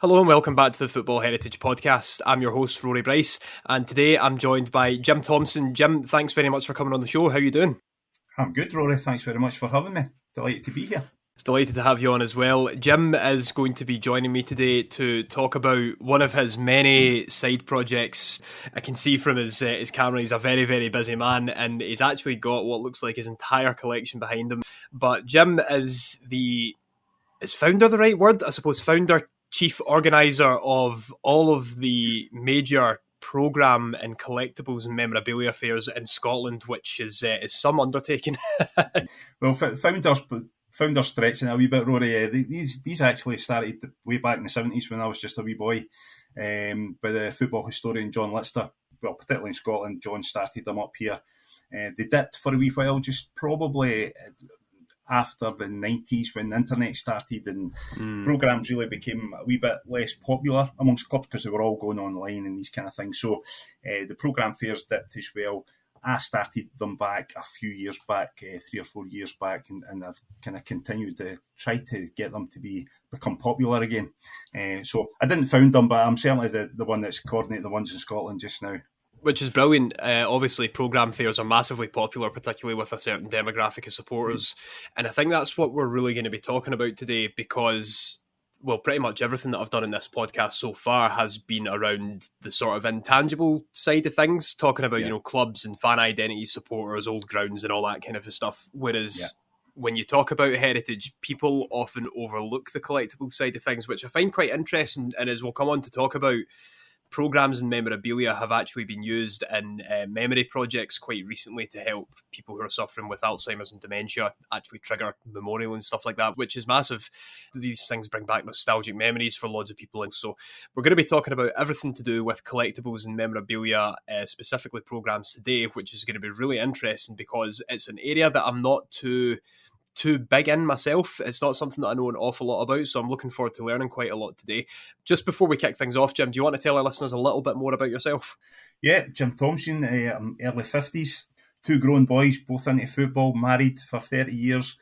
Hello and welcome back to the Football Heritage podcast. I'm your host, Rory Bryce, and today I'm joined by Jim Thomson. Jim, thanks very much for coming on the show. How are you doing? I'm good, Rory. Thanks very much for having me. Delighted to be here. It's delighted to have you on as well. Jim is going to be joining me today to talk about one of his many side projects. I can see from his camera he's a very, very busy man, and he's actually got what looks like his entire collection behind him. But Jim is founder the right word? I suppose founder, chief organiser of all of the major programme and collectibles and memorabilia fairs in Scotland, which is some undertaking. Well, founders stretching a wee bit, Rory. These actually started way back in the 70s when I was just a wee boy, by the football historian John Litster. Well, particularly in Scotland, John started them up here. They dipped for a wee while, just probably after the 90s when the internet started and programmes really became a wee bit less popular amongst clubs because they were all going online and these kind of things. So the programme fairs dipped as well. I started them back a few years back, 3 or 4 years back, and I've kind of continued to try to get them to become popular again. So I didn't found them, but I'm certainly the one that's coordinating the ones in Scotland just now. Which is brilliant. Obviously, programme fairs are massively popular, particularly with a certain demographic of supporters. And I think that's what we're really going to be talking about today because, well, pretty much everything that I've done in this podcast so far has been around the sort of intangible side of things, talking about, clubs and fan identity, supporters, old grounds and all that kind of stuff. Whereas when you talk about heritage, people often overlook the collectible side of things, which I find quite interesting. And as we'll come on to talk about, programmes and memorabilia have actually been used in memory projects quite recently to help people who are suffering with Alzheimer's and dementia actually trigger memorial and stuff like that, which is massive. These things bring back nostalgic memories for loads of people. And so we're going to be talking about everything to do with collectibles and memorabilia, specifically programmes today, which is going to be really interesting because it's an area that I'm not too big in myself. It's not something that I know an awful lot about, so I'm looking forward to learning quite a lot today. Just before we kick things off, Jim, do you want to tell our listeners a little bit more about yourself? Yeah, Jim Thomson, I'm early 50s, 2 grown boys, both into football, married for 30 years.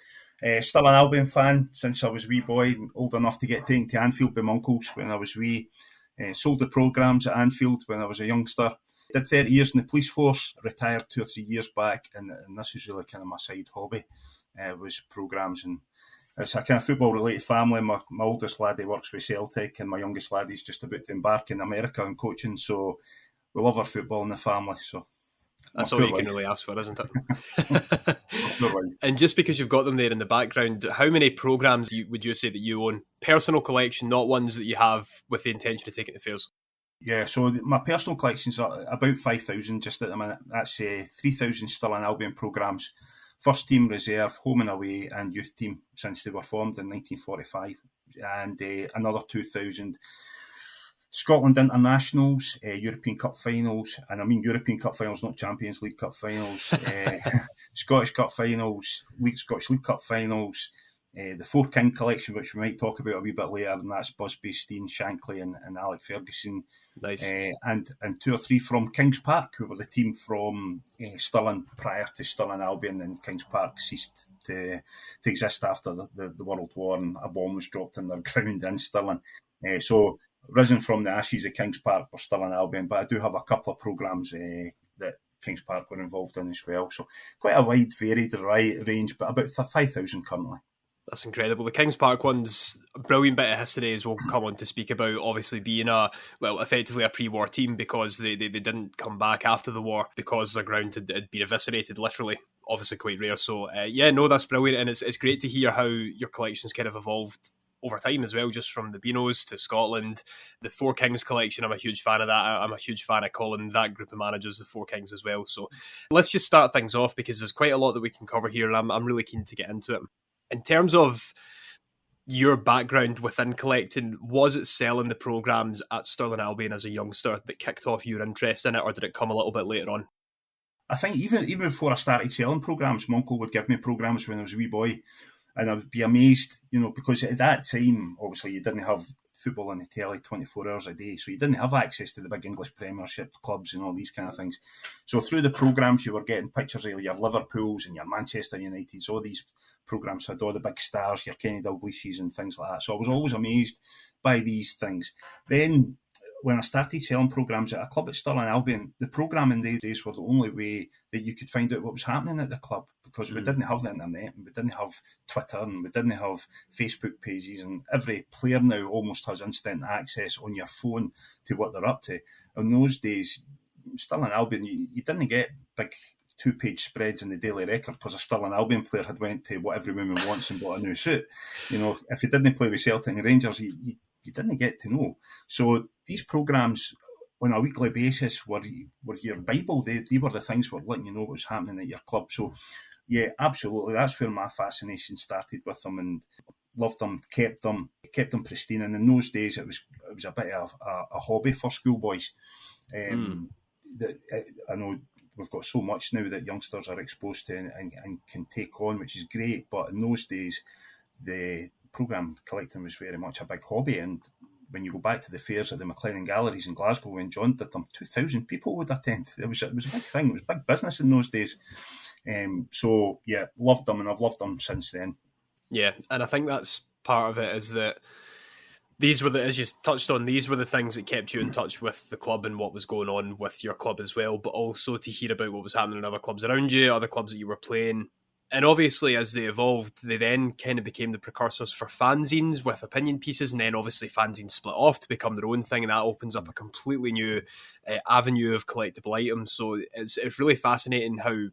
Still an Albion fan since I was a wee boy, old enough to get taken to Anfield by my uncles when I was wee. Sold the programmes at Anfield when I was a youngster. Did 30 years in the police force, retired 2 or 3 years back, and this is really kind of my side hobby. Was programmes, and it's a kind of football related family. My oldest lad, he works with Celtic, and my youngest lad, he's just about to embark in America and coaching, so we love our football in the family. So that's all you can really ask for, isn't it? And just because you've got them there in the background, how many programmes would you say that you own? Personal collection, not ones that you have with the intention of taking to fairs. Yeah, so my personal collection's about 5,000 just at the minute. That's 3,000 still in Albion programmes. First team, reserve, home and away, and youth team since they were formed in 1945, and another 2,000 Scotland internationals, European Cup finals, and I mean European Cup finals, not Champions League Cup finals, Scottish Cup finals, Scottish League Cup finals, the Four King collection, which we might talk about a wee bit later, and that's Busby, Steen, Shankly, and Alec Ferguson. Nice. And 2 or 3 from Kings Park, who were the team from Stirling prior to Stirling Albion, and Kings Park ceased to exist after the World War, and a bomb was dropped in their ground in Stirling. So risen from the ashes of Kings Park or Stirling Albion, but I do have a couple of programmes that Kings Park were involved in as well. So quite a wide, varied range, but about 5,000 currently. That's incredible. The Kings Park one's a brilliant bit of history, as we'll come on to speak about, obviously being effectively a pre-war team because they didn't come back after the war because their ground had been eviscerated, literally. Obviously quite rare. So, that's brilliant. And it's great to hear how your collection's kind of evolved over time as well, just from the Beanos to Scotland. The Four Kings collection, I'm a huge fan of that. I'm a huge fan of calling that group of managers the Four Kings as well. So let's just start things off because there's quite a lot that we can cover here, and I'm really keen to get into it. In terms of your background within collecting, was it selling the programmes at Stirling Albion as a youngster that kicked off your interest in it, or did it come a little bit later on? I think even before I started selling programmes, my uncle would give me programmes when I was a wee boy, and I would be amazed, because at that time, obviously, you didn't have football on the telly 24 hours a day, so you didn't have access to the big English Premiership clubs and all these kind of things. So through the programmes, you were getting pictures of your Liverpools and your Manchester Uniteds. All these programmes had all the big stars, your Kenny Dalglishs and things like that. So I was always amazed by these things. Then when I started selling programmes at a club at Stirling Albion, the programming days were the only way that you could find out what was happening at the club, because we didn't have the internet, and we didn't have Twitter, and we didn't have Facebook pages, and every player now almost has instant access on your phone to what they're up to. In those days, Stirling Albion, you didn't get big 2-page spreads in the Daily Record because a Stirling Albion player had went to What Every Woman Wants and bought a new suit. If he didn't play with Celtic and Rangers, you didn't get to know. So these programmes on a weekly basis were your Bible. They were the things that were letting you know what was happening at your club. So yeah, absolutely, that's where my fascination started with them, and loved them, kept them pristine. And in those days, it was a bit of a hobby for schoolboys. That I know we've got so much now that youngsters are exposed to and can take on, which is great. But in those days, the programme collecting was very much a big hobby. And when you go back to the fairs at the McLennan Galleries in Glasgow, when John did them, 2,000 people would attend. It was a big thing. It was big business in those days. So yeah, loved them, and I've loved them since then. Yeah, and I think that's part of it, is that these were as you touched on, these were the things that kept you in touch with the club and what was going on with your club as well, but also to hear about what was happening in other clubs around you, other clubs that you were playing. And obviously, as they evolved, they then kind of became the precursors for fanzines with opinion pieces, and then obviously fanzines split off to become their own thing, and that opens up a completely new avenue of collectible items. So it's really fascinating how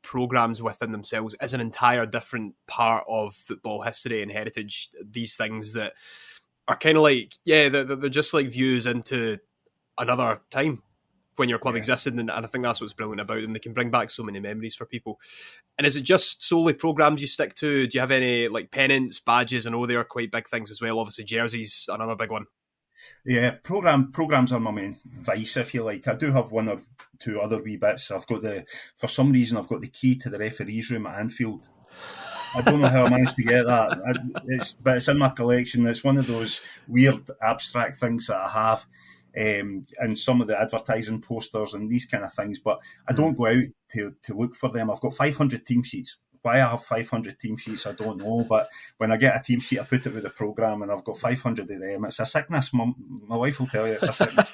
programmes within themselves is an entire different part of football history and heritage. These things that are kind of like, yeah, they're just like views into another time when your club existed, and I think that's what's brilliant about them. They can bring back so many memories for people. And is it just solely programmes you stick to? Do you have any like pennants, badges? I know they are quite big things as well. Obviously, jerseys, another big one. Yeah, programmes are my main vice, if you like. I do have one or two other wee bits. For some reason, I've got the key to the referee's room at Anfield. I don't know how I managed to get that. But it's in my collection. It's one of those weird abstract things that I have, and some of the advertising posters and these kind of things. But I don't go out to look for them. I've got 500 team sheets. Why I have 500 team sheets, I don't know. But when I get a team sheet, I put it with the programme, and I've got 500 of them. It's a sickness. My wife will tell you it's a sickness.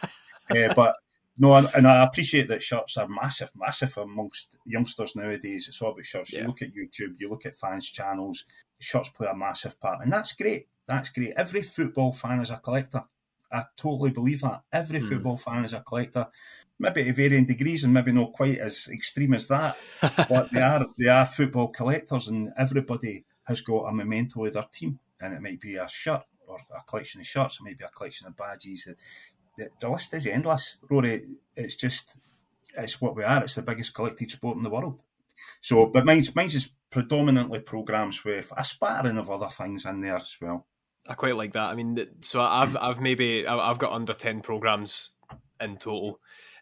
But no, and I appreciate that shirts are massive amongst youngsters nowadays. It's all about shirts. Yeah. You look at YouTube, you look at fans' channels, shirts play a massive part. And that's great. That's great. Every football fan is a collector. I totally believe that. Every football fan is a collector. Maybe to varying degrees, and maybe not quite as extreme as that. But they are football collectors, and everybody has got a memento of their team. And it might be a shirt or a collection of shirts, it might be a collection of badges. The list is endless, Rory. It's what we are. It's the biggest collected sport in the world. So, but mine's is predominantly programmes with a spattering of other things in there as well. I quite like that. I mean, so I've got under 10 programmes in total.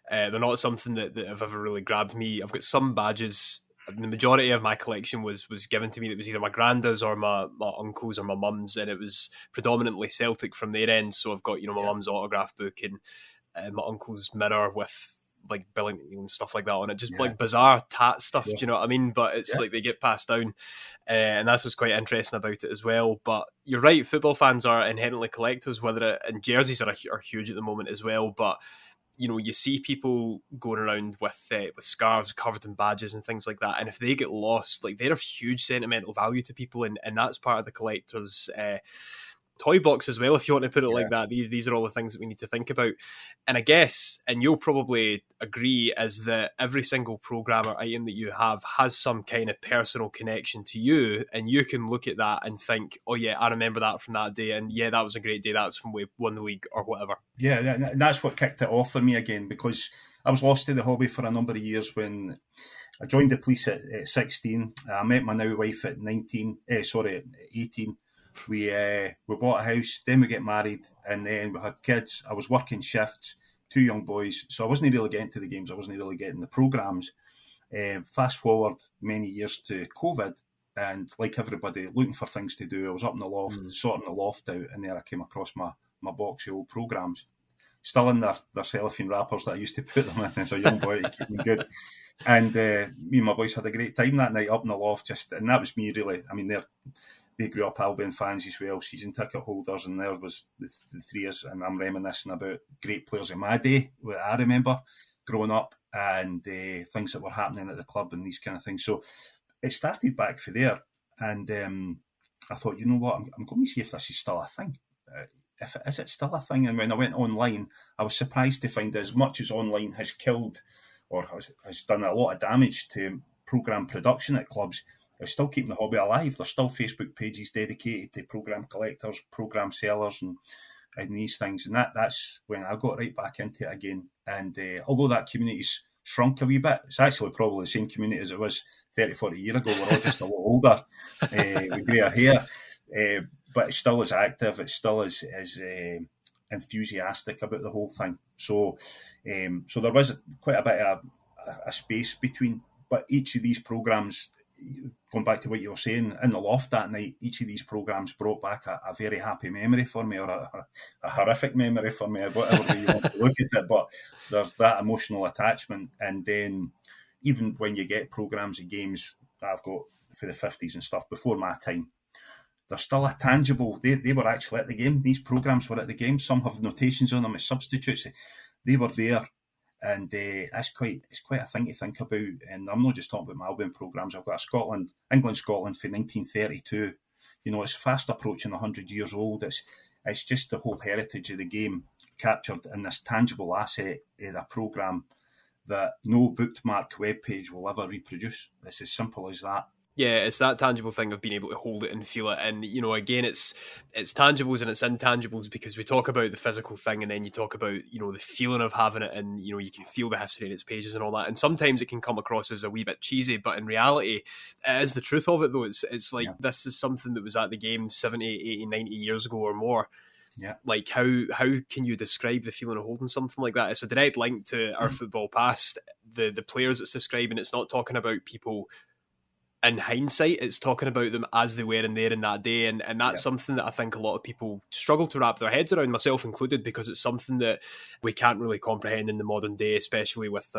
They're not something that have ever really grabbed me. I've got some badges. The majority of my collection was given to me that was either my granddad's or my uncle's or my mum's, and it was predominantly Celtic from their end. So I've got, my mum's autograph book and my uncle's mirror with like Billing and stuff like that on it. Just like bizarre tat stuff, do you know what I mean? But it's like they get passed down, and that's what's quite interesting about it as well. But you're right, football fans are inherently collectors, and jerseys are huge at the moment as well. But you see people going around with scarves covered in badges and things like that, and if they get lost, like they're of huge sentimental value to people, and that's part of the collector's toy box as well, if you want to put it like that. These are all the things that we need to think about. And I guess, and you'll probably agree, is that every single programme or item that you have has some kind of personal connection to you, and you can look at that and think, oh yeah, I remember that from that day, and yeah, that was a great day, that's when we won the league or whatever. Yeah, and that's what kicked it off for me again, because I was lost to the hobby for a number of years. When I joined the police at 16, I met my now wife at 18. We bought a house, then we get married, and then we had kids. I was working shifts, 2 young boys, so I wasn't really getting to the games. I wasn't really getting the programmes. Fast forward many years to COVID, and like everybody, looking for things to do. I was up in the loft, sorting the loft out, and there I came across my box of old programmes, still in their cellophane wrappers that I used to put them in as a young boy to keep them good. And me and my boys had a great time that night up in the loft, and that was me really. I mean, they grew up Albion fans as well, season ticket holders, and there was the three of us, and I'm reminiscing about great players in my day, what I remember growing up, and things that were happening at the club and these kind of things. So it started back for there, and I thought, you know what, I'm going to see if this is still a thing. Is it still a thing? And when I went online, I was surprised to find that as much as online has killed or has done a lot of damage to programme production at clubs, it's still keeping the hobby alive. There's still Facebook pages dedicated to programme collectors, programme sellers, and these things. And that's when I got right back into it again. And although that community's shrunk a wee bit, it's actually probably the same community as it was 30, 40 years ago. We're all just a lot older with greyer hair. But it still is active. It still is enthusiastic about the whole thing. So there was quite a bit of a space between. But each of these programmes, going back to what you were saying, in the loft that night, each of these programmes brought back a very happy memory for me, or a horrific memory for me, whatever way you want to look at it. But there's that emotional attachment. And then even when you get programmes of games that I've got for the 50s and stuff, before my time, they're still a tangible. They were actually at the game. These programmes were at the game. Some have notations on them as substitutes. They were there. And it's quite a thing to think about. And I'm not just talking about my Albion programmes. I've got a England-Scotland for 1932. You know, it's fast approaching 100 years old. It's just the whole heritage of the game captured in this tangible asset of a programme that no bookmark webpage will ever reproduce. It's as simple as that. Yeah, it's that tangible thing of being able to hold it and feel it. And, you know, again, it's tangibles and it's intangibles, because we talk about the physical thing and then you talk about, you know, the feeling of having it, and, you know, you can feel the history in its pages and all that. And sometimes it can come across as a wee bit cheesy, but in reality, it is the truth of it, though. It's like, This is something that was at the game 70, 80, 90 years ago or more. Yeah. Like, how can you describe the feeling of holding something like that? It's a direct link to our football past. The players it's describing, it's not talking about people in hindsight, it's talking about them as they were in there in that day, and that's something that I think a lot of people struggle to wrap their heads around, myself included, because it's something that we can't really comprehend in the modern day, especially with,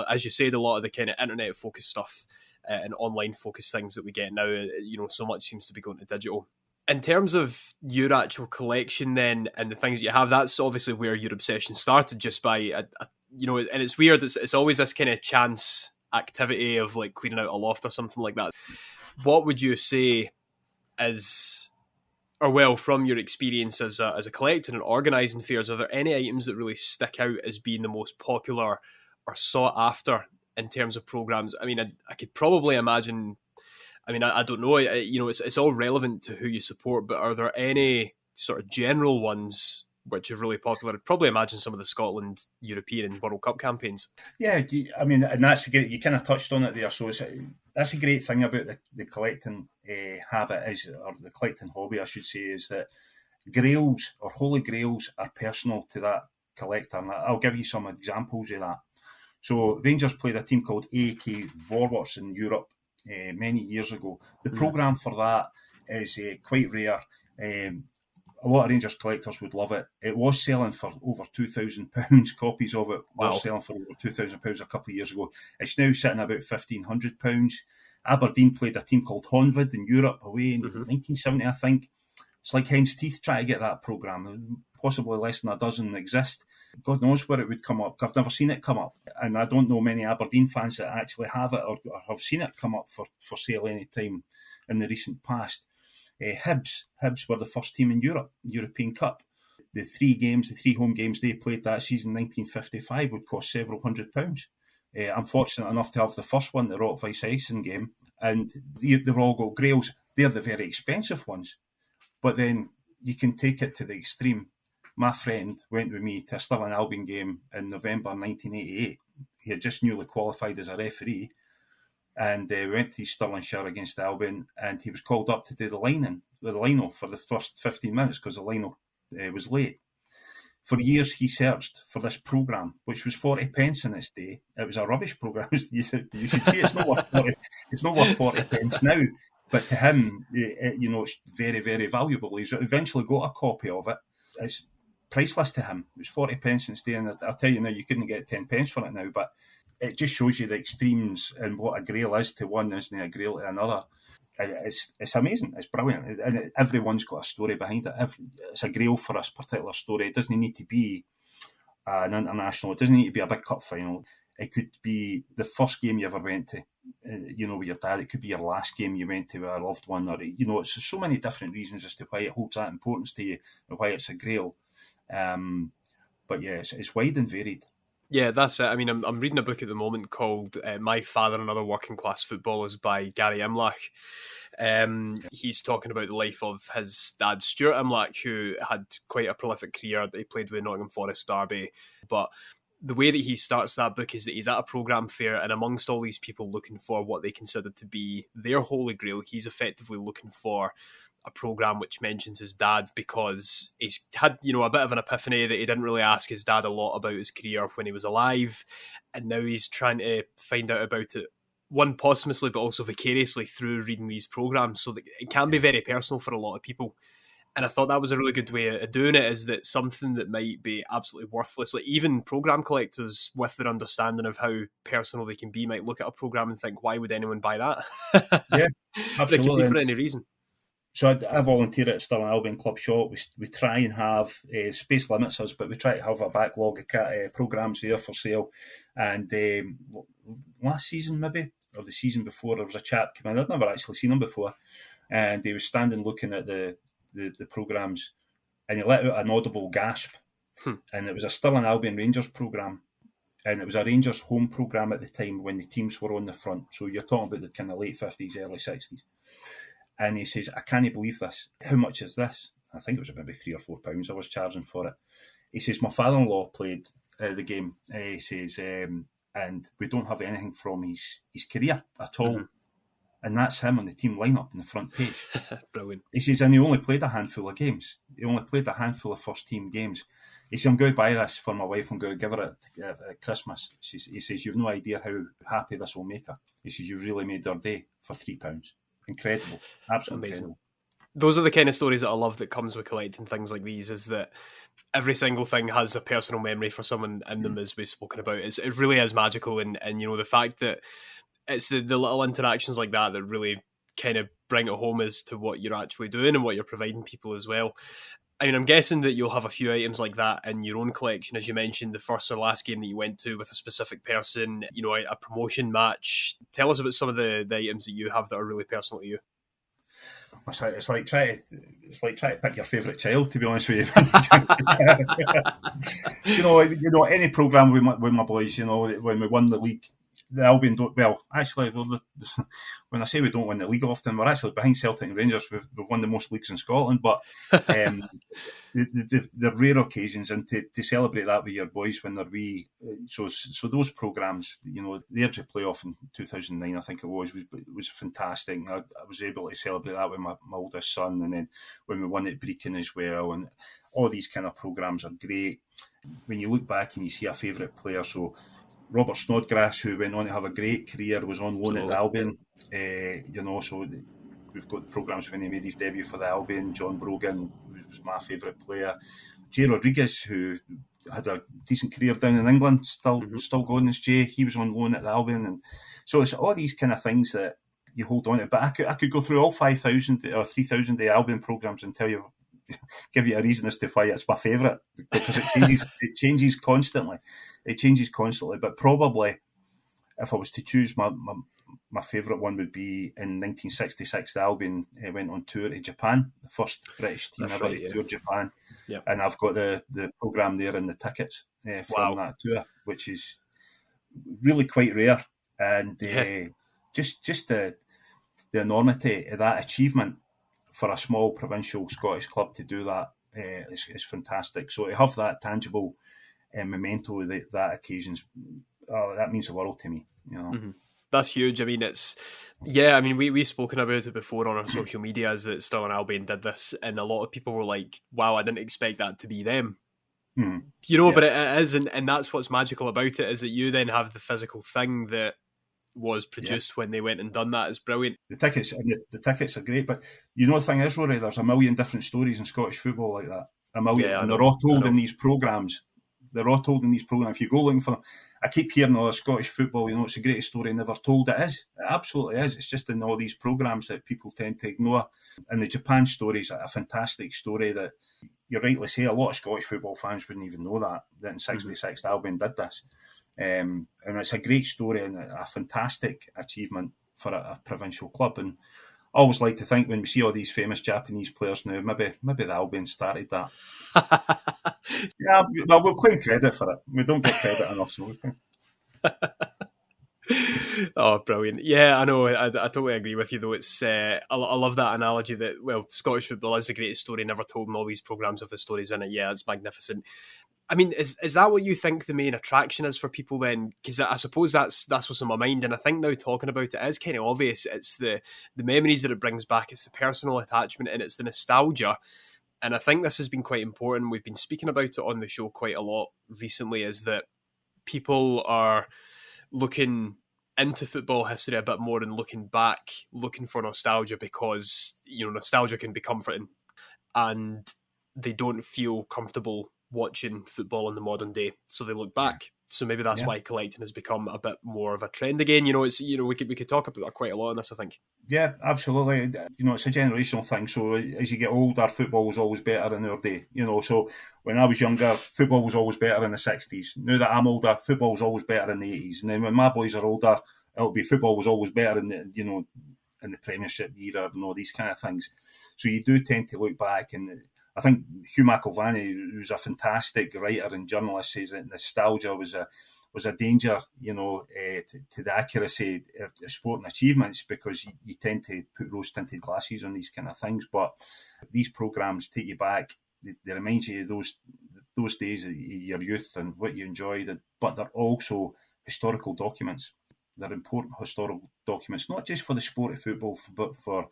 as you said, a lot of the kind of internet focused stuff and online focused things that we get now. You know, so much seems to be going to digital. In terms of your actual collection then, and the things that you have, that's obviously where your obsession started, just by, you know, and it's weird, it's always this kind of chance activity of like cleaning out a loft or something like that. What would you say is, or well, from your experience as a collector and organising fairs, are there any items that really stick out as being the most popular or sought after in terms of programmes? I mean, I could probably imagine, I mean, I don't know, you know, it's all relevant to who you support, but are there any sort of general ones which are really popular? I'd probably imagine some of the Scotland, European and World Cup campaigns. Yeah, I mean, and that's great. You kind of touched on it there. So that's a great thing about the collecting habit, or the collecting hobby, I should say, is that grails or holy grails are personal to that collector. And I'll give you some examples of that. So Rangers played a team called AEK Vorwärts in Europe many years ago. The programme for that is quite rare. A lot of Rangers collectors would love it. It was selling for over £2,000. Copies of it was selling for over £2,000 a couple of years ago. It's now sitting about £1,500. Aberdeen played a team called Honvid in Europe away in 1970, I think. It's like hen's teeth trying to get that programme. Possibly less than a dozen exist. God knows where it would come up. I've never seen it come up. And I don't know many Aberdeen fans that actually have it or have seen it come up for sale any time in the recent past. Hibs were the first team in Europe, European Cup. The three home games they played that season, 1955, would cost several £100s. I'm fortunate enough to have the first one, the Rock-Weiss Eisen game, and they've all got grails. They're the very expensive ones. But then you can take it to the extreme. My friend went with me to a Stirling Albion game in November 1988. He had just newly qualified as a referee, and we went to Stirlingshire against Albion, and he was called up to do the lino for the first 15 minutes because the lino was late. For years he searched for this programme, which was 40p in its day. It was a rubbish programme. You should see it's not worth 40. It's not worth 40p now, but to him, it's very, very valuable. He's eventually got a copy of it. It's priceless to him. It was 40p in its day, and I'll tell you now, you couldn't get 10p for it now, but it just shows you the extremes and what a grail is to one, isn't it? A grail to another. It's amazing. It's brilliant, and everyone's got a story behind it. It's a grail for a particular story. It doesn't need to be an international. It doesn't need to be a big cup final. It could be the first game you ever went to, with your dad. It could be your last game you went to with a loved one, or it's so many different reasons as to why it holds that importance to you and why it's a grail. But yeah, it's wide and varied. Yeah, that's it. I mean, I'm reading a book at the moment called My Father and Other Working Class Footballers by Gary Imlach. He's talking about the life of his dad, Stuart Imlach, who had quite a prolific career. He played with Nottingham Forest, Derby. But the way that he starts that book is that he's at a programme fair, and amongst all these people looking for what they consider to be their holy grail, he's effectively looking for a programme which mentions his dad, because he's had, a bit of an epiphany that he didn't really ask his dad a lot about his career when he was alive, and now he's trying to find out about it, one, posthumously, but also vicariously through reading these programmes, so that it can be very personal for a lot of people. And I thought that was a really good way of doing it, is that something that might be absolutely worthless, like even programme collectors with their understanding of how personal they can be might look at a programme and think, why would anyone buy that? Yeah, absolutely. It can be for any reason. So I volunteer at Stirling Albion Club Shop. We try and have, space limits us, but we try to have a backlog of programmes there for sale. And last season maybe, or the season before, there was a chap came in. I'd never actually seen him before. And he was standing looking at the programmes, and he let out an audible gasp. And it was a Stirling Albion Rangers programme. And it was a Rangers home programme at the time when the teams were on the front. So you're talking about the kind of late 50s, early 60s. And he says, I can't believe this. How much is this? I think it was maybe £3 or £4 I was charging for it. He says, my father-in-law played the game. He says, and we don't have anything from his career at all. Mm-hmm. And that's him on the team lineup on the front page. Brilliant. He says, and he only played a handful of games. He only played a handful of first-team games. He says, I'm going to buy this for my wife. I'm going to give her it at Christmas. He says, you've no idea how happy this will make her. He says, you really made her day for £3. Incredible. Absolutely amazing. Incredible. Those are the kind of stories that I love that comes with collecting things like these, is that every single thing has a personal memory for someone in them, as we've spoken about. It really is magical, and the fact that it's the little interactions like that that really kind of bring it home as to what you're actually doing and what you're providing people as well. I mean, I'm guessing that you'll have a few items like that in your own collection, as you mentioned, the first or last game that you went to with a specific person, a promotion match. Tell us about some of the items that you have that are really personal to you. It's like trying to pick your favourite child, to be honest with you. Any programme with my boys, when we won the league, the Albion don't. Well, actually, when I say we don't win the league often, we're actually behind Celtic and Rangers. We've won the most leagues in Scotland, but the rare occasions, and to celebrate that with your boys when they're wee. So those programmes, the Airdrie playoff in 2009, I think it was fantastic. I was able to celebrate that with my oldest son, and then when we won at Brecon as well, and all these kind of programmes are great. When you look back and you see a favourite player, so Robert Snodgrass, who went on to have a great career, was on loan at the Albion. So we've got programmes when he made his debut for the Albion. John Brogan was my favourite player. Jay Rodriguez, who had a decent career down in England, still going as Jay. He was on loan at the Albion, and so it's all these kind of things that you hold on to. But I could go through all 5,000 or 3,000 Albion programmes and give you a reason as to why it's my favourite, because it changes constantly. It changes constantly, but probably if I was to choose, my favourite one would be in 1966. The Albion went on tour to Japan, the first British team ever to tour Japan. Yep. And I've got the programme there and the tickets from that tour, which is really quite rare. And just the enormity of that achievement for a small provincial Scottish club to do that is fantastic. So to have that tangible memento of that occasions, that means the world to me. Mm-hmm. That's huge. I mean, we've spoken about it before on our social media, as that Stirling Albion did this, and a lot of people were like, wow, I didn't expect that to be them. Mm-hmm. But it is, and that's what's magical about it, is that you then have the physical thing that was produced when they went and done that. Is brilliant. The tickets are great, but the thing is, Rory, there's a million different stories in Scottish football like that. A million, and they're all told in these programmes. If you go looking for them, I keep hearing all Scottish football, it's the greatest story never told. It is. It absolutely is. It's just in all these programmes that people tend to ignore. And the Japan story is a fantastic story that, you rightly say, a lot of Scottish football fans wouldn't even know that in 66 Albion did this. And it's a great story and a fantastic achievement for a provincial club. And I always like to think when we see all these famous Japanese players now, maybe the Albion started that. Yeah, well, we'll claim credit for it. We don't get credit enough, so we can. Oh, brilliant. Yeah, I know. I totally agree with you, though. It's I love that analogy that, well, Scottish football is the greatest story never told, and all these programmes have the stories in it. Yeah, it's magnificent. I mean, is that what you think the main attraction is for people then? Because I suppose that's what's on my mind, and I think now talking about it is kind of obvious. It's the memories that it brings back, it's the personal attachment, and it's the nostalgia. And I think this has been quite important. We've been speaking about it on the show quite a lot recently, is that people are looking into football history a bit more and looking back, looking for nostalgia, because, nostalgia can be comforting, and they don't feel comfortable watching football in the modern day, so they look back. So maybe that's why collecting has become a bit more of a trend again. We could talk about that quite a lot in this, I think. Yeah, absolutely. It's a generational thing. So as you get older, football was always better in our day. So when I was younger, football was always better in the 60s. Now that I'm older, football was always better in the 80s. And then when my boys are older, it'll be football was always better in the, in the Premiership era and all these kind of things. So you do tend to look back, and I think Hugh McIlvanney, who's a fantastic writer and journalist, says that nostalgia was a danger, to the accuracy of sporting achievements, because you tend to put rose-tinted glasses on these kind of things. But these programmes take you back. They remind you of those days of your youth and what you enjoyed. But they're also historical documents. They're important historical documents, not just for the sport of football, but for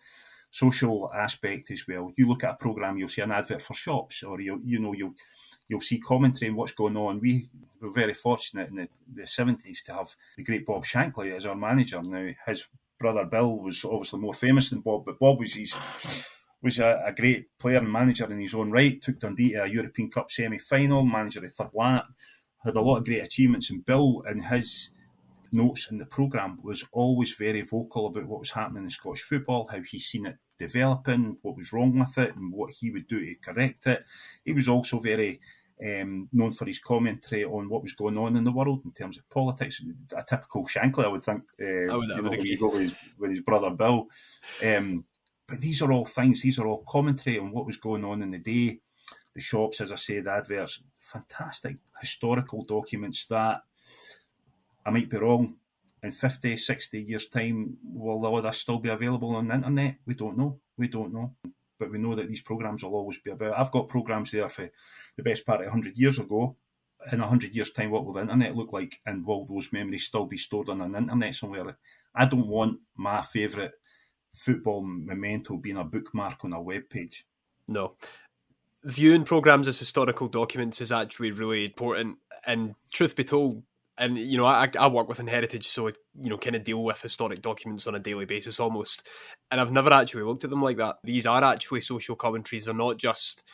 social aspect as well. You look at a programme, you'll see an advert for shops, or you'll see commentary on what's going on. We were very fortunate in the 70s to have the great Bob Shankly as our manager. Now, his brother Bill was obviously more famous than Bob, but Bob was a great player and manager in his own right. Took Dundee to a European Cup semi-final, manager of Third Lat, had a lot of great achievements. And Bill, in his notes in the programme, was always very vocal about what was happening in Scottish football, how he's seen it developing, what was wrong with it, and what he would do to correct it. He was also very known for his commentary on what was going on in the world in terms of politics. A typical Shankly, I would think, when you go with his brother Bill. But these are all things, these are all commentary on what was going on in the day. The shops, as I say, the adverts, fantastic historical documents that, I might be wrong, in 50, 60 years' time, will all this still be available on the internet? We don't know. But we know that these programmes will always be about. I've got programmes there for the best part of 100 years ago. In 100 years' time, what will the internet look like? And will those memories still be stored on an internet somewhere? I don't want my favourite football memento being a bookmark on a web page. No. Viewing programmes as historical documents is actually really important. And truth be told, and, I work within heritage, so kind of deal with historic documents on a daily basis almost. And I've never actually looked at them like that. These are actually social commentaries. They're not just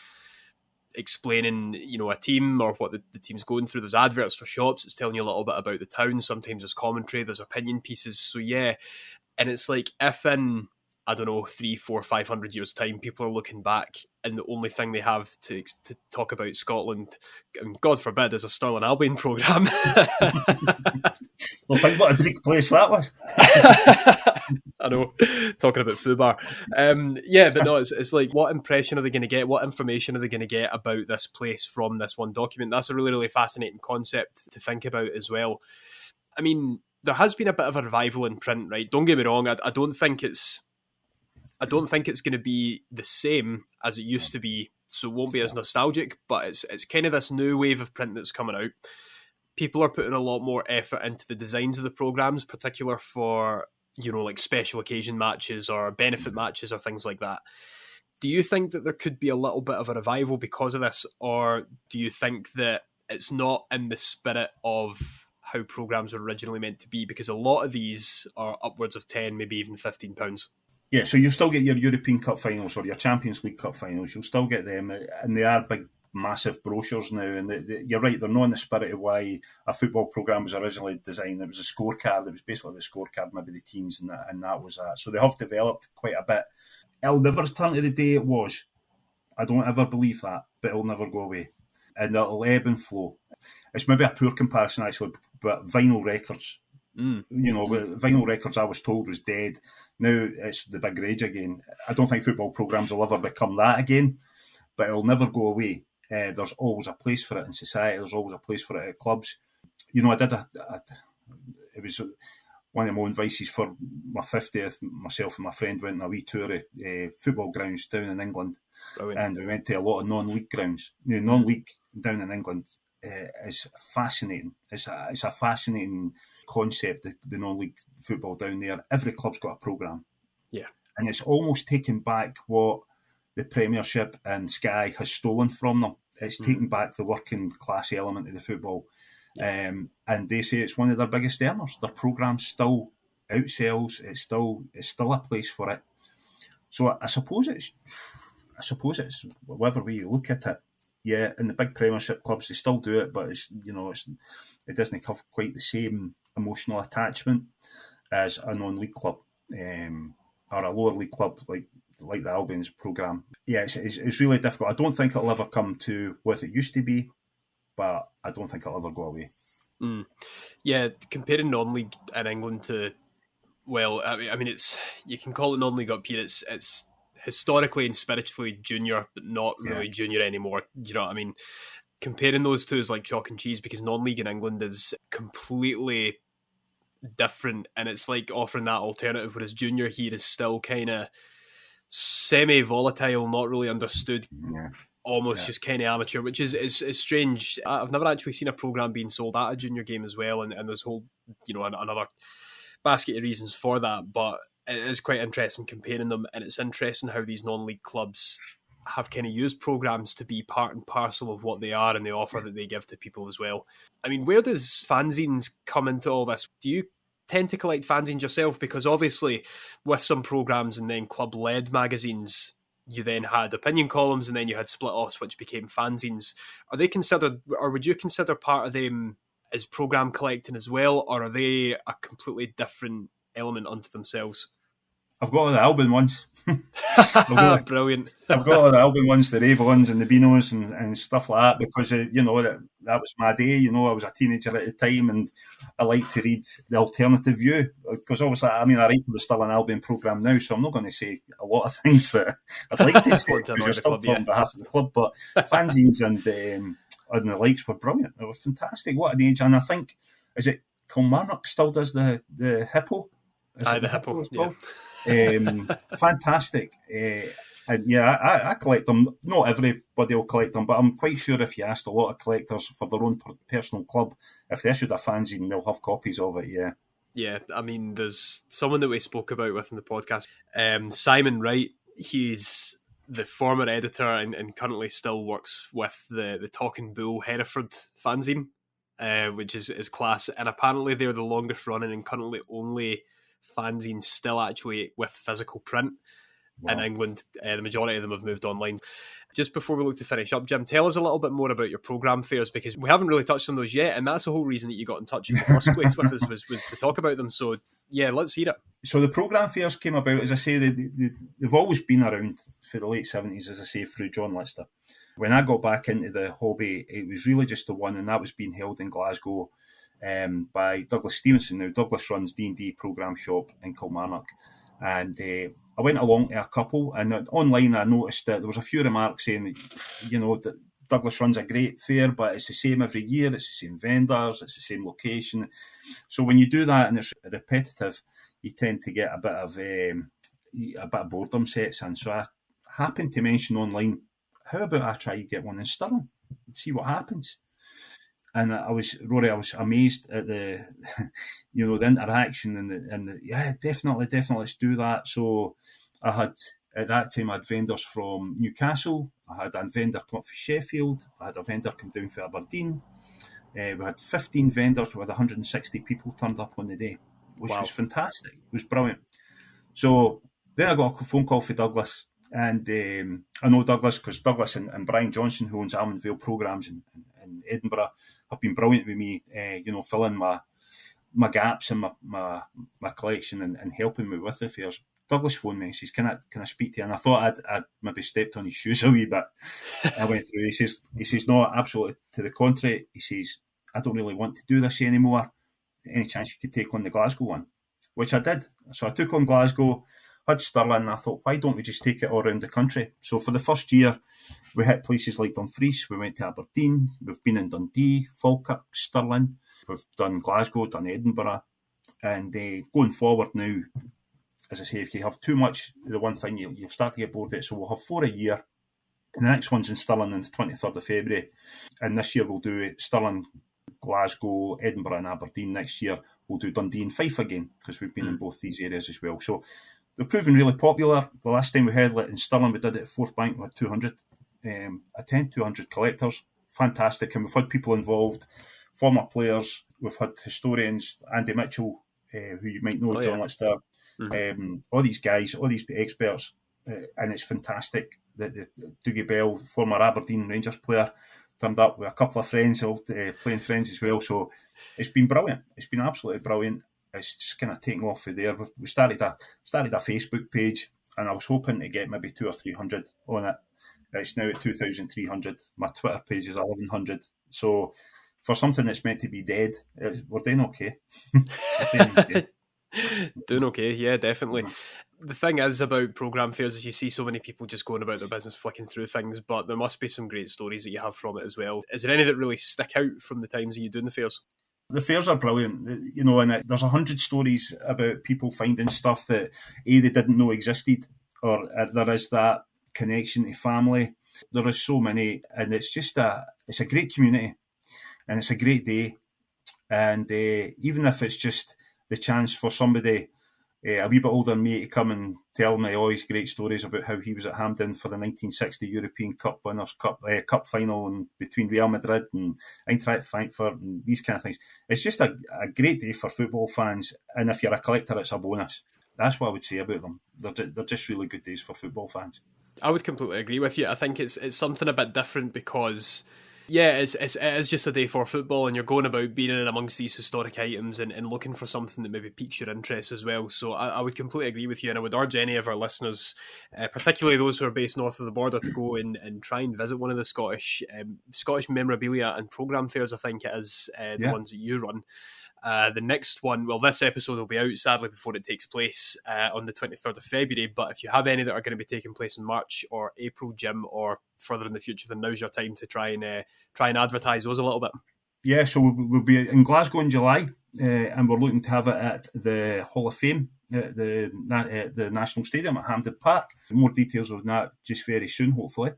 explaining, a team or what the team's going through. There's adverts for shops. It's telling you a little bit about the town. Sometimes there's commentary. There's opinion pieces. So, yeah. And it's like, if in, I don't know, 300, 400, 500 years' time, people are looking back and the only thing they have to talk about Scotland, and God forbid, is a Stirling Albion programme. Well, think what a bleak place that was. I know, talking about Fubar. Yeah, but no, it's like, what impression are they going to get? What information are they going to get about this place from this one document? That's a really, really fascinating concept to think about as well. I mean, there has been a bit of a revival in print, right? Don't get me wrong. I don't think it's going to be the same as it used to be, so it won't be as nostalgic, but it's kind of this new wave of print that's coming out. People are putting a lot more effort into the designs of the programmes, particular for, like special occasion matches or benefit matches or things like that. Do you think that there could be a little bit of a revival because of this, or do you think that it's not in the spirit of how programmes were originally meant to be? Because a lot of these are upwards of £10, maybe even £15. Yeah, so you'll still get your European Cup finals or your Champions League Cup finals. You'll still get them, and they are big massive brochures now, and you're right, they're not in the spirit of why a football programme was originally designed. It was a scorecard. It was basically the scorecard, maybe the teams, and that was that. So they have developed quite a bit. It'll never turn to the day it was. I don't ever believe that, but it'll never go away. And it'll ebb and flow. It's maybe a poor comparison, actually, but vinyl records, vinyl records, I was told, was dead. Now it's the big rage again. I don't think football programmes will ever become that again, but it'll never go away. There's always a place for it in society. There's always a place for it at clubs. It was one of my own vices for my 50th. Myself and my friend went on a wee tour of football grounds down in England. Brilliant. And we went to a lot of non-league grounds. Non-league down in England is fascinating. It's a fascinating concept, the non-league football down there. Every club's got a programme. Yeah. And it's almost taken back what the Premiership and Sky has stolen from them. It's taken back the working class element of the football. Yeah. And they say it's one of their biggest earners. Their programme still outsells. It's still a place for it. So I suppose it's whatever way you look at it. Yeah, in the big Premiership clubs they still do it, but it doesn't have quite the same emotional attachment as a non-league club or a lower league club like the Albion's programme. Yeah, it's really difficult. I don't think it'll ever come to what it used to be, but I don't think it'll ever go away. Yeah, comparing non-league in England to, well, I mean, you can call it non-league up here. It's historically and spiritually junior, but not really junior anymore. You know what I mean? Comparing those two is like chalk and cheese, because non-league in England is completely different, and it's like offering that alternative, whereas junior here is still kind of semi-volatile, not really understood, almost just kind of amateur, which is strange. I've never actually seen a programme being sold at a junior game as well, and there's whole, another basket of reasons for that, but it is quite interesting comparing them, and it's interesting how these non-league clubs have kind of used programmes to be part and parcel of what they are and the offer that they give to people as well. I mean, where does fanzines come into all this? Do you tend to collect fanzines yourself? Because obviously with some programmes and then club-led magazines, you then had opinion columns and then you had split-offs, which became fanzines. Are they considered, or would you consider part of them as programme collecting as well, or are they a completely different element unto themselves? I've got all the Albion ones. Brilliant. I've got all the Albion ones, the Rave ones and the Beanos and stuff like that, because, that was my day. I was a teenager at the time and I liked to read the alternative view, because obviously, I write for the Still an Albion programme now, so I'm not going to say a lot of things that I'd like to say, because you're still talking on behalf of the club, but fanzines and the likes were brilliant. They were fantastic. What an age. And I think, is it Kilmarnock still does the Hippo? The Hippo, yeah. Fantastic. And yeah, I collect them. Not everybody will collect them, but I'm quite sure if you asked a lot of collectors for their own personal club, if they issued a fanzine, they'll have copies of it, yeah. Yeah, I mean, there's someone that we spoke about with in the podcast, Simon Wright. He's the former editor and currently still works with the Talking Bull Hereford fanzine, which is class. And apparently they're the longest running and currently only fanzines still actually with physical print in England. The majority of them have moved online. Just before we look to finish up, Jim, tell us a little bit more about your programme fairs, because we haven't really touched on those yet, and that's the whole reason that you got in touch in the first place with us was to talk about them. So yeah, let's hear it. So the programme fairs came about, as I say, they've always been around for the late 70s, as I say, through John Lister. When I got back into the hobby, it was really just the one, and that was being held in Glasgow by Douglas Stevenson. Now, Douglas runs D&D programme shop in Kilmarnock, and I went along to a couple, and online I noticed that there was a few remarks saying that Douglas runs a great fair, but it's the same every year, it's the same vendors, it's the same location. So when you do that and it's repetitive, you tend to get a bit of boredom sets in. So I happened to mention online, how about I try to get one in Stirling and see what happens? And I was amazed at the, the interaction and the yeah, definitely, let's do that. So I had, at that time, I had vendors from Newcastle. I had a vendor come up from Sheffield. I had a vendor come down from Aberdeen. We had 15 vendors. We had 160 people turned up on the day, which was fantastic. It was brilliant. So then I got a phone call from Douglas, And I know Douglas, because Douglas and Brian Johnson, who owns Almond Vale Programmes in Edinburgh, have been brilliant with me, filling my gaps in my collection and helping me with the fairs. Douglas phoned me and says, can I speak to you? And I thought I'd maybe stepped on his shoes a wee bit. I went through. He says, no, absolutely to the contrary. He says, I don't really want to do this anymore. Any chance you could take on the Glasgow one? Which I did. So I took on Glasgow, had Stirling, and I thought, why don't we just take it all around the country? So for the first year, we hit places like Dumfries, we went to Aberdeen, we've been in Dundee, Falkirk, Stirling, we've done Glasgow, done Edinburgh, and going forward now, as I say, if you have too much, the one thing you'll start to get bored of it. So we'll have 4 a year. And the next one's in Stirling on the 23rd of February. And this year we'll do Stirling, Glasgow, Edinburgh and Aberdeen. Next year we'll do Dundee and Fife again, because we've been in both these areas as well. So they're proving really popular. The last time we held it in Stirling, we did it at Fourth Bank. We had 200 200 collectors. Fantastic. And we've had people involved, former players. We've had historians, Andy Mitchell, who you might know, John Lister. All these guys, all these experts, and it's fantastic that Dougie Bell, former Aberdeen Rangers player, turned up with a couple of friends, playing friends as well. So it's been brilliant. It's been absolutely brilliant. It's just kind of taking off from there. We started a Facebook page, and I was hoping to get maybe 200 or 300 on it. It's now at 2,300. My Twitter page is 1,100. So for something that's meant to be dead, we're doing okay. Doing okay, yeah, definitely. The thing is about programme fairs is you see so many people just going about their business, flicking through things, but there must be some great stories that you have from it as well. Is there any that really stick out from the times that you doing the fairs? The fairs are brilliant, and there's 100 stories about people finding stuff that they didn't know existed, or there is that connection to family. There is so many, and it's a great community, and it's a great day. And even if it's just the chance for somebody a wee bit older than me to come and tell me all his great stories about how he was at Hampden for the 1960 European Cup Winners' Cup final between Real Madrid and Eintracht Frankfurt and these kind of things. It's just a great day for football fans, and if you're a collector, it's a bonus. That's what I would say about them. They're just really good days for football fans. I would completely agree with you. I think it's something a bit different because, yeah, it is just a day for football, and you're going about being in amongst these historic items and looking for something that maybe piques your interest as well. So I would completely agree with you, and I would urge any of our listeners, particularly those who are based north of the border, to go and try and visit one of the Scottish memorabilia and programme fairs. I think it is the ones that you run. The next one, well, this episode will be out sadly before it takes place on the 23rd of February, but if you have any that are going to be taking place in March or April, Jim, or further in the future, then now's your time to try and advertise those a little bit. Yeah, so we'll be in Glasgow in July, and we're looking to have it at the Hall of Fame at the National Stadium at Hampden Park. More details on that just very soon, hopefully.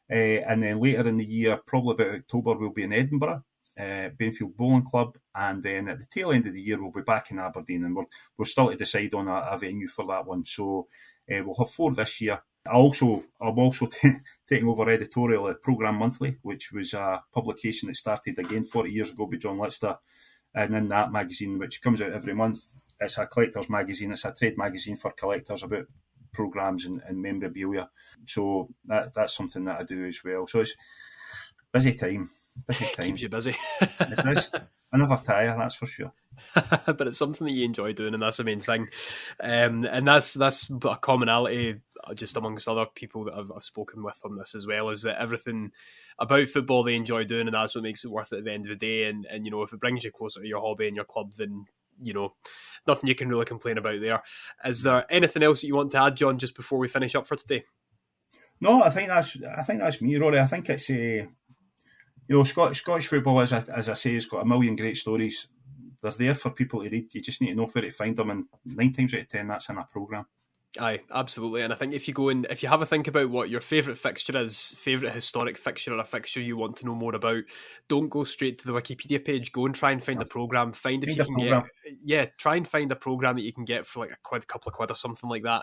And then later in the year, probably about October, we'll be in Edinburgh, Benfield Bowling Club, and then at the tail end of the year we'll be back in Aberdeen, and we're still to decide on a venue for that one. So we'll have 4 this year. I'm also taking over editorial at Programme Monthly, which was a publication that started again 40 years ago by John Lister, and in that magazine, which comes out every month, it's a collector's magazine. It's a trade magazine for collectors about programmes and memorabilia. So that's something that I do as well. So it's busy time. Keeps you busy. It is. I never tire, that's for sure. But it's something that you enjoy doing, and that's the main thing. And that's a commonality just amongst other people that I've spoken with on this as well, is that everything about football they enjoy doing, and that's what makes it worth it at the end of the day. And if it brings you closer to your hobby and your club, then nothing you can really complain about there. Is there anything else that you want to add, John, just before we finish up for today? No, I think that's me, Rory. I think it's Scottish football, as I say, has got a million great stories. They're there for people to read. You just need to know where to find them, and 9 times out of 10, that's in a programme. Aye, absolutely. And I think if you have a think about what your favourite fixture is, favourite historic fixture or a fixture you want to know more about, don't go straight to the Wikipedia page. Go and try and find a programme. Try and find a programme that you can get for like a couple of quid or something like that.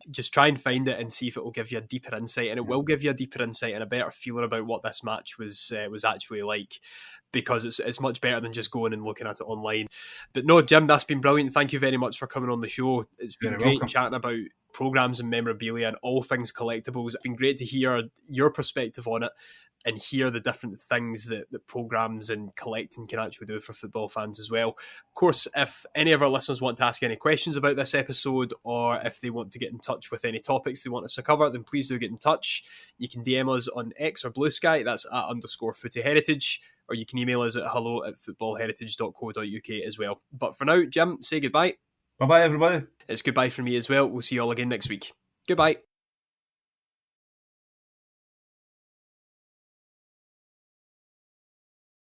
Just try and find it and see if it will give you a deeper insight, and it will give you a deeper insight and a better feeling about what this match was actually like, because it's much better than just going and looking at it online. But no, Jim, that's been brilliant. Thank you very much for coming on the show. It's been great chatting about programs and memorabilia and all things collectibles. It's been great to hear your perspective on it and hear the different things that programs and collecting can actually do for football fans as well. Of course, if any of our listeners want to ask any questions about this episode, or if they want to get in touch with any topics they want us to cover, then please do get in touch. You can DM us on X or BlueSky, that's @_footyheritage, or you can email us at hello@footballheritage.co.uk as well. But for now, Jim, say goodbye. Bye-bye, everybody. It's goodbye from me as well. We'll see you all again next week. Goodbye.